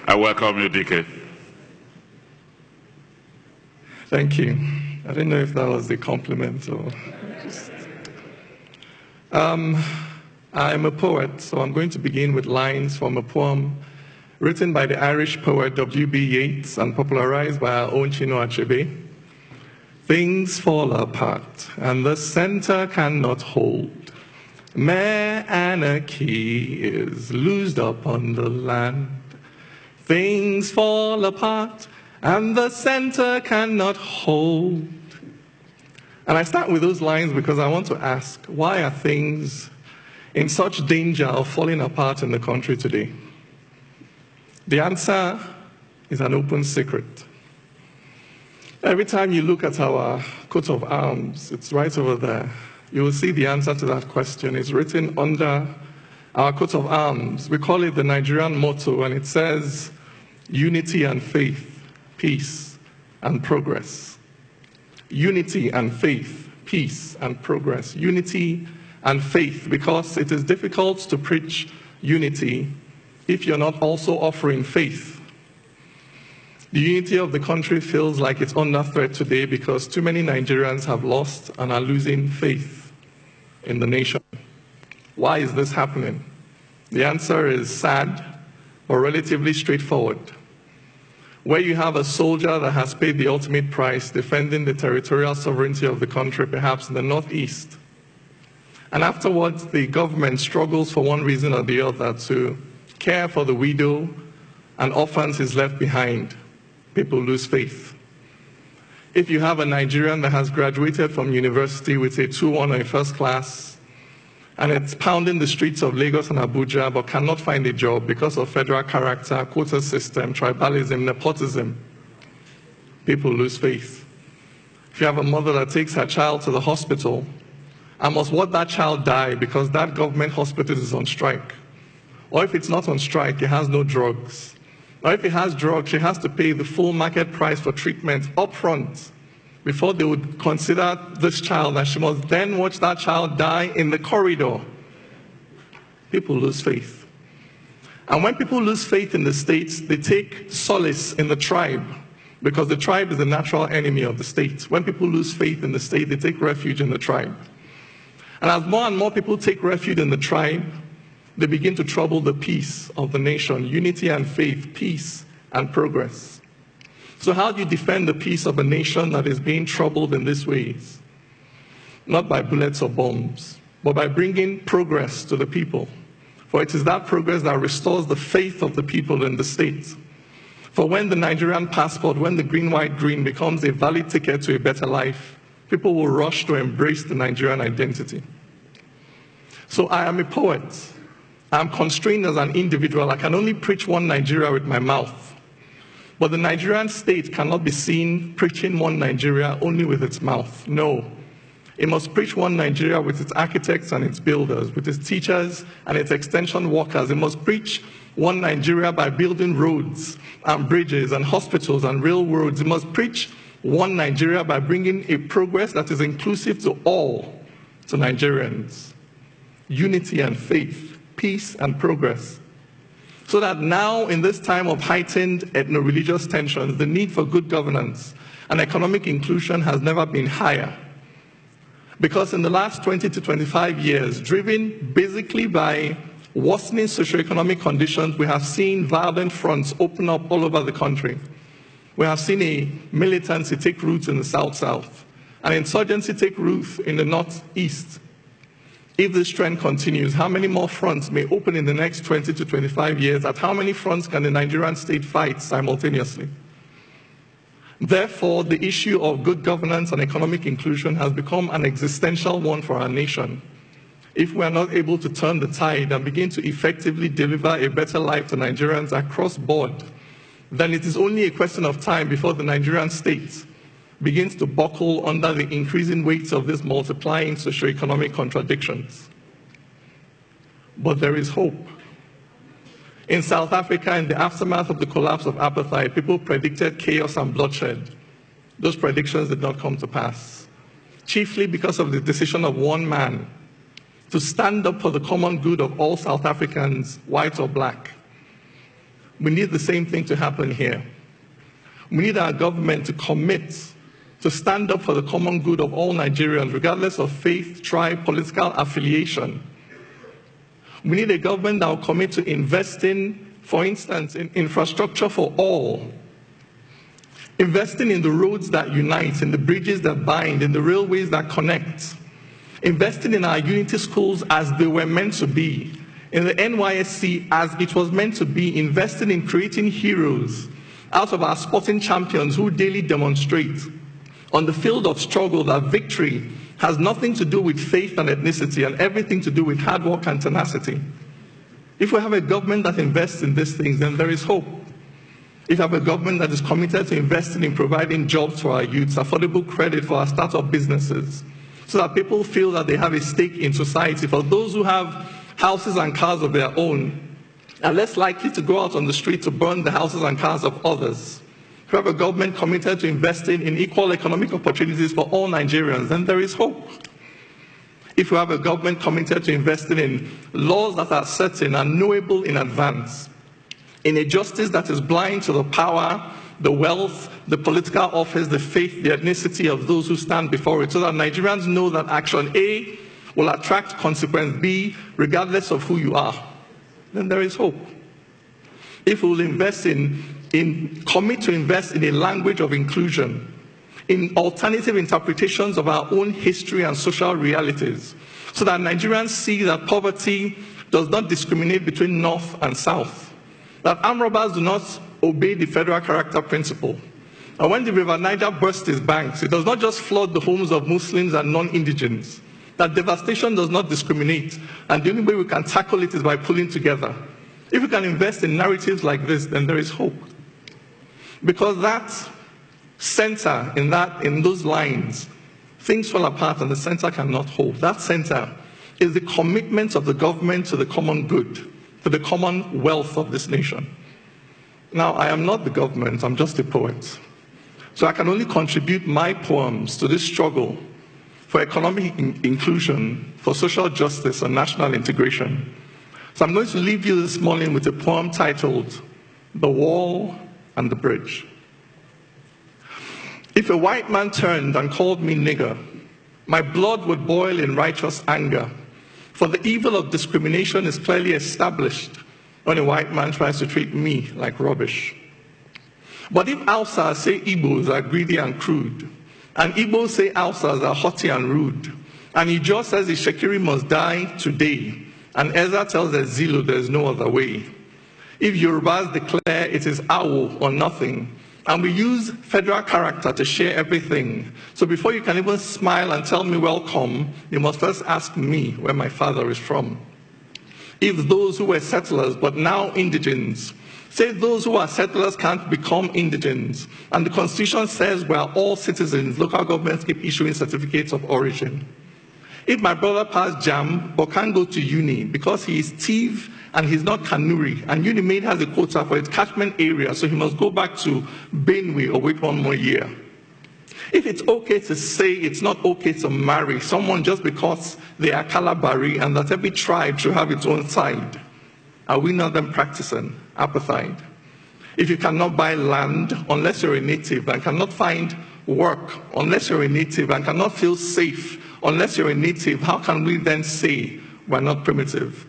I welcome you, DK. Thank you. I didn't know if that was a compliment or just... I'm a poet, so I'm going to begin with lines from a poem written by the Irish poet W.B. Yeats and popularized by our own Chinua Achebe. Things fall apart, and the center cannot hold. Mere anarchy is loosed upon the land. Things fall apart, and the center cannot hold. And I start with those lines because I want to ask, why are things in such danger of falling apart in the country today? The answer is an open secret. Every time you look at our coat of arms, it's right over there, you will see the answer to that question. It's written under our coat of arms. We call it the Nigerian motto, and it says, unity and faith, peace and progress. Unity and faith, peace and progress. Unity and faith, because it is difficult to preach unity if you're not also offering faith. The unity of the country feels like it's under threat today because too many Nigerians have lost and are losing faith in the nation. Why is this happening? The answer is sad, but relatively straightforward. Where you have a soldier that has paid the ultimate price defending the territorial sovereignty of the country, perhaps in the northeast, and afterwards the government struggles for one reason or the other to care for the widow and orphans is left behind, people lose faith. If you have a Nigerian that has graduated from university with a 2-1 or a first class, and it's pounding the streets of Lagos and Abuja but cannot find a job because of federal character, quota system, tribalism, nepotism, people lose faith. If you have a mother that takes her child to the hospital and must watch that child die because that government hospital is on strike, or if it's not on strike, it has no drugs, or if it has drugs, she has to pay the full market price for treatment up front before they would consider this child, and she must then watch that child die in the corridor. People lose faith. And when people lose faith in the state, they take solace in the tribe, because the tribe is the natural enemy of the state. When people lose faith in the state, they take refuge in the tribe. And as more and more people take refuge in the tribe, they begin to trouble the peace of the nation, unity and faith, peace and progress. So how do you defend the peace of a nation that is being troubled in these ways? Not by bullets or bombs, but by bringing progress to the people. For it is that progress that restores the faith of the people in the state. For when the Nigerian passport, when the green, white, green becomes a valid ticket to a better life, people will rush to embrace the Nigerian identity. So I am a poet. I'm constrained as an individual. I can only preach one Nigeria with my mouth. But the Nigerian state cannot be seen preaching one Nigeria only with its mouth. No. It must preach one Nigeria with its architects and its builders, with its teachers and its extension workers. It must preach one Nigeria by building roads and bridges and hospitals and railroads. It must preach one Nigeria by bringing a progress that is inclusive to all, to Nigerians. Unity and faith, peace and progress. So that now, in this time of heightened ethno-religious tensions, the need for good governance and economic inclusion has never been higher. Because in the last 20 to 25 years, driven basically by worsening socioeconomic conditions, we have seen violent fronts open up all over the country. We have seen a militancy take root in the South-South, an insurgency take root in the Northeast. If this trend continues, how many more fronts may open in the next 20 to 25 years? At how many fronts can the Nigerian state fight simultaneously? Therefore, the issue of good governance and economic inclusion has become an existential one for our nation. If we are not able to turn the tide and begin to effectively deliver a better life to Nigerians across board, then it is only a question of time before the Nigerian state begins to buckle under the increasing weight of these multiplying socioeconomic contradictions. But there is hope. In South Africa, in the aftermath of the collapse of apartheid, people predicted chaos and bloodshed. Those predictions did not come to pass, chiefly because of the decision of one man to stand up for the common good of all South Africans, white or black. We need the same thing to happen here. We need our government to commit to stand up for the common good of all Nigerians, regardless of faith, tribe, political affiliation. We need a government that will commit to investing, for instance, in infrastructure for all, investing in the roads that unite, in the bridges that bind, in the railways that connect, investing in our unity schools as they were meant to be, in the NYSC as it was meant to be, investing in creating heroes out of our sporting champions who daily demonstrate on the field of struggle that victory has nothing to do with faith and ethnicity and everything to do with hard work and tenacity. If we have a government that invests in these things, then there is hope. If we have a government that is committed to investing in providing jobs for our youths, affordable credit for our startup businesses, so that people feel that they have a stake in society, for those who have houses and cars of their own are less likely to go out on the street to burn the houses and cars of others. If we have a government committed to investing in equal economic opportunities for all Nigerians, then there is hope. If we have a government committed to investing in laws that are certain and knowable in advance, in a justice that is blind to the power, the wealth, the political office, the faith, the ethnicity of those who stand before it, so that Nigerians know that action A will attract consequence B, regardless of who you are, then there is hope. If we will commit to invest in a language of inclusion, in alternative interpretations of our own history and social realities, so that Nigerians see that poverty does not discriminate between North and South, that armed robbers do not obey the federal character principle. And when the River Niger bursts its banks, it does not just flood the homes of Muslims and non-indigents, that devastation does not discriminate, and the only way we can tackle it is by pulling together. If we can invest in narratives like this, then there is hope. Because that center, in those lines, things fall apart and the center cannot hold. That center is the commitment of the government to the common good, to the common wealth of this nation. Now, I am not the government, I'm just a poet. So I can only contribute my poems to this struggle for economic inclusion, for social justice and national integration. So I'm going to leave you this morning with a poem titled, The Wall and the Bridge. If a white man turned and called me nigger, my blood would boil in righteous anger, for the evil of discrimination is clearly established when a white man tries to treat me like rubbish. But if Hausas say Igbos are greedy and crude, and Igbos say Hausas are haughty and rude, and Ijaw says the Shekiri must die today, and Ezra tells the Zulu there's no other way. If Yorubas declare it is Awo or nothing, and we use federal character to share everything, so before you can even smile and tell me welcome, you must first ask me where my father is from. If those who were settlers but now indigents say those who are settlers can't become indigents, and the Constitution says we are all citizens, local governments keep issuing certificates of origin. If my brother passed JAM but can't go to uni because he is thief and he's not Kanuri, and UniMaid has a quota for its catchment area, so he must go back to Benue or wait one more year. If it's okay to say it's not okay to marry someone just because they are Kalabari and that every tribe should have its own side, are we not then practicing apartheid? If you cannot buy land unless you're a native and cannot find work unless you're a native and cannot feel safe unless you're a native, how can we then say we're not primitive?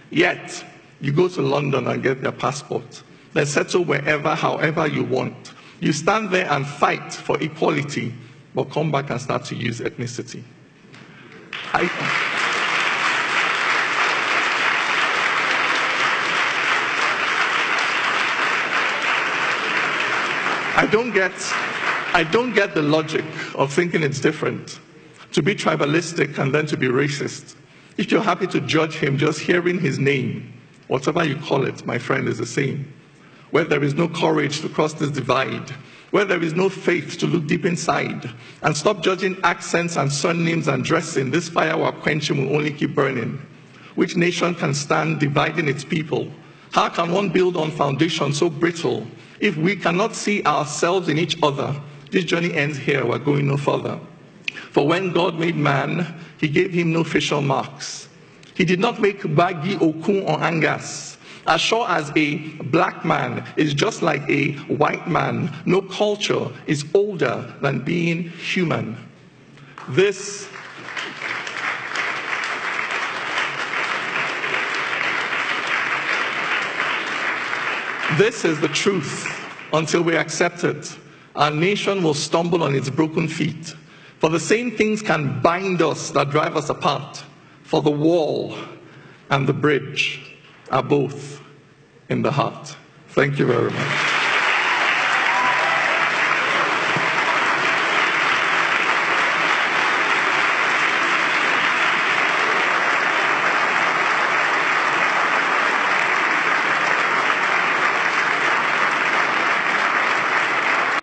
Yet, you go to London and get their passport, then settle wherever, however you want. You stand there and fight for equality, but come back and start to use ethnicity. I don't get the logic of thinking it's different, to be tribalistic and then to be racist. If you're happy to judge him just hearing his name, whatever you call it, my friend, is the same. Where there is no courage to cross this divide, where there is no faith to look deep inside, and stop judging accents and surnames and dressing, this fire we're quenching will only keep burning. Which nation can stand dividing its people? How can one build on foundation so brittle? If we cannot see ourselves in each other, this journey ends here, we're going no further. For when God made man, he gave him no facial marks. He did not make Bagi, Okun, or Angas. As sure as a black man is just like a white man, no culture is older than being human. This is the truth. Until we accept it, our nation will stumble on its broken feet. For the same things can bind us that drive us apart. For the wall and the bridge are both in the heart. Thank you very much.